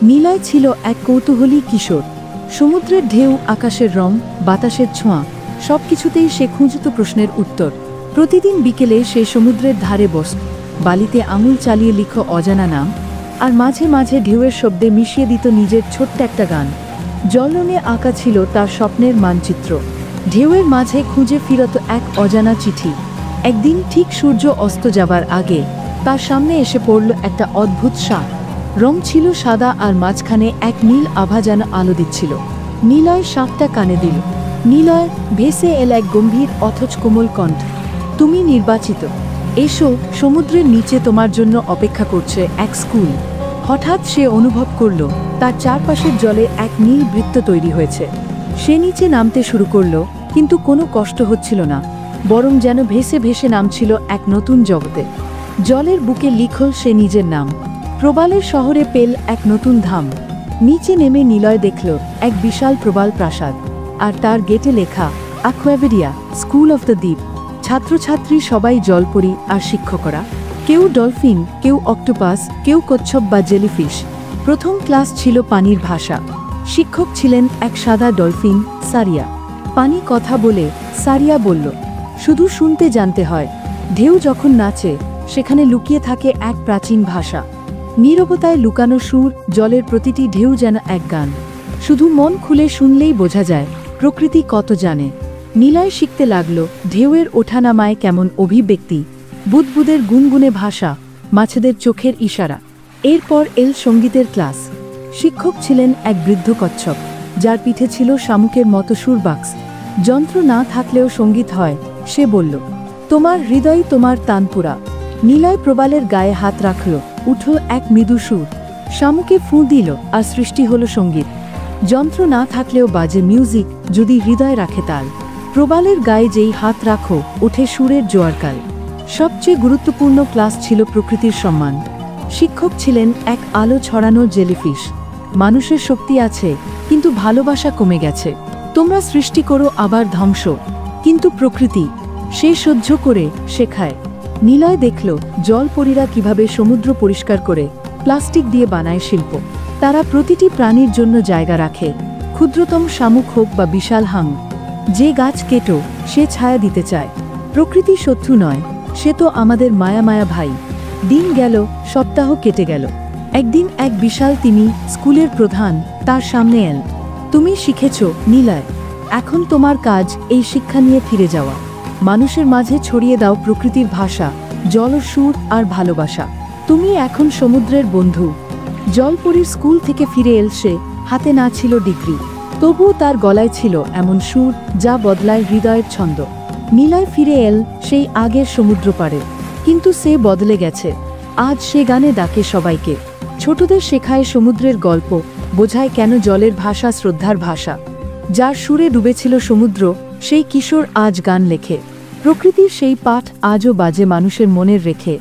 নিলয় ছিল এক কৌতূহলী কিশোর। সমুদ্রের ঢেউ, আকাশের রং, বাতাসের ছোঁয়া, সবকিছুতেই সে খুঁজত প্রশ্নের উত্তর। প্রতিদিন বিকেলে সে সমুদ্রের ধারে বসত, বালিতে আঙুল চালিয়ে লিখো অজানা নাম, আর মাঝে মাঝে ঢেউয়ের শব্দে মিশিয়ে দিত নিজের ছোট্ট একটা গান। জলরঙে আঁকা ছিল তার স্বপ্নের মানচিত্র। ঢেউয়ের মাঝে খুঁজে ফিরত এক অজানা চিঠি। একদিন ঠিক সূর্য অস্ত যাবার আগে তার সামনে এসে পড়ল একটা অদ্ভুত সাপ। রং ছিল সাদা আর মাঝখানে এক নীল আভা যেন আলো দিচ্ছিল। নিলয় সাপটা কানে দিল। নিলয় ভেসে এল এক গম্ভীর অথচ কোমল কণ্ঠ। তুমি নির্বাচিত। এসো, সমুদ্রের নিচে তোমার জন্য অপেক্ষা করছে এক স্কুল। হঠাৎ সে অনুভব করল তার চারপাশের জলে এক নীল বৃত্ত তৈরি হয়েছে। সে নিচে নামতে শুরু করল, কিন্তু কোনো কষ্ট হচ্ছিল না, বরং যেন ভেসে ভেসে নামছিল এক নতুন জগতে। জলের বুকে লিখল সে নিজের নাম। প্রবালের শহরে পেল এক নতুন ধাম। নিচে নেমে নিলয় দেখল এক বিশাল প্রবাল প্রাসাদ, আর তার গেটে লেখা অ্যাকুয়ারিয়া, স্কুল অফ দ্য দ্বীপ। ছাত্রছাত্রী সবাই জলপরী আর শিক্ষকরা, কেউ ডলফিন, কেউ অক্টোপাস, কেউ কচ্ছপ বা জেলিফিশ। প্রথম ক্লাস ছিল পানির ভাষা। শিক্ষক ছিলেন এক সাদা ডলফিন, সারিয়া। পানি কথা বলে, সারিয়া বলল, শুধু শুনতে জানতে হয়। ঢেউ যখন নাচে, সেখানে লুকিয়ে থাকে এক প্রাচীন ভাষা। নীরবতায় লুকানো সুর, জলের প্রতিটি ঢেউ যেন এক গান। শুধু মন খুলে শুনলেই বোঝা যায় প্রকৃতি কত জানে। নিলয় শিখতে লাগল ঢেউয়ের ওঠানামায় কেমন অভিব্যক্তি, বুদবুদের গুনগুনে ভাষা, মাছেদের চোখের ইশারা। এরপর এল সঙ্গীতের ক্লাস। শিক্ষক ছিলেন এক বৃদ্ধ কচ্ছপ, যার পিঠে ছিল শামুকের মতো সুরবাক্স। যন্ত্র না থাকলেও সঙ্গীত হয়, সে বলল, তোমার হৃদয় তোমার তানপুরা। নিলয় প্রবালের গায়ে হাত রাখল, উঠল এক মৃদু সুর। শামুকে ফুঁ দিল, আর সৃষ্টি হলো সঙ্গীত। যন্ত্র না থাকলেও বাজে মিউজিক, যদি হৃদয় রাখে তাল। প্রবালের গায়ে যেই হাত রাখো, ওঠে সুরের জোয়ারকাল। সবচেয়ে গুরুত্বপূর্ণ ক্লাস ছিল প্রকৃতির সম্মান। শিক্ষক ছিলেন এক আলো ছড়ানো জেলিফিশ। মানুষের শক্তি আছে, কিন্তু ভালোবাসা কমে গেছে। তোমরা সৃষ্টি করো আবার ধ্বংস, কিন্তু প্রকৃতি সে সহ্য করে শেখায়। নিলয় দেখল জলপরীরা কিভাবে সমুদ্র পরিষ্কার করে প্লাস্টিক দিয়ে বানায় শিল্প। তারা প্রতিটি প্রাণীর জন্য জায়গা রাখে, ক্ষুদ্রতম শামুক হোক বা বিশাল হাং। যে গাছ কেটো, সে ছায়া দিতে চায়। প্রকৃতি শত্রু নয়, সে তো আমাদের মায়া মায়া ভাই। দিন গেল, সপ্তাহ কেটে গেল। একদিন এক বিশাল তিমি, স্কুলের প্রধান, তার সামনে এল। তুমি শিখেছ নিলয়, এখন তোমার কাজ এই শিক্ষা নিয়ে ফিরে যাওয়া। মানুষের মাঝে ছড়িয়ে দাও প্রকৃতির ভাষা, জল, সুর আর ভালোবাসা। তুমি এখন সমুদ্রের বন্ধু। জলপরীর স্কুল থেকে ফিরে এল সে, হাতে না ছিল ডিগ্রি, তবুও তার গলায় ছিল এমন সুর যা বদলায় হৃদয়ের ছন্দ। নিলয় ফিরে এল সেই আগের সমুদ্র পাড়ে, কিন্তু সে বদলে গেছে। আজ সে গানে ডাকে সবাইকে, ছোটদের শেখায় সমুদ্রের গল্প, বোঝায় কেন জলের ভাষা শ্রদ্ধার ভাষা। যার সুরে ডুবেছিল সমুদ্র, সেই কিশোর আজ গান লেখে। প্রকৃতির সেই পাঠ আজও বাজে মানুষের মনের রেখে।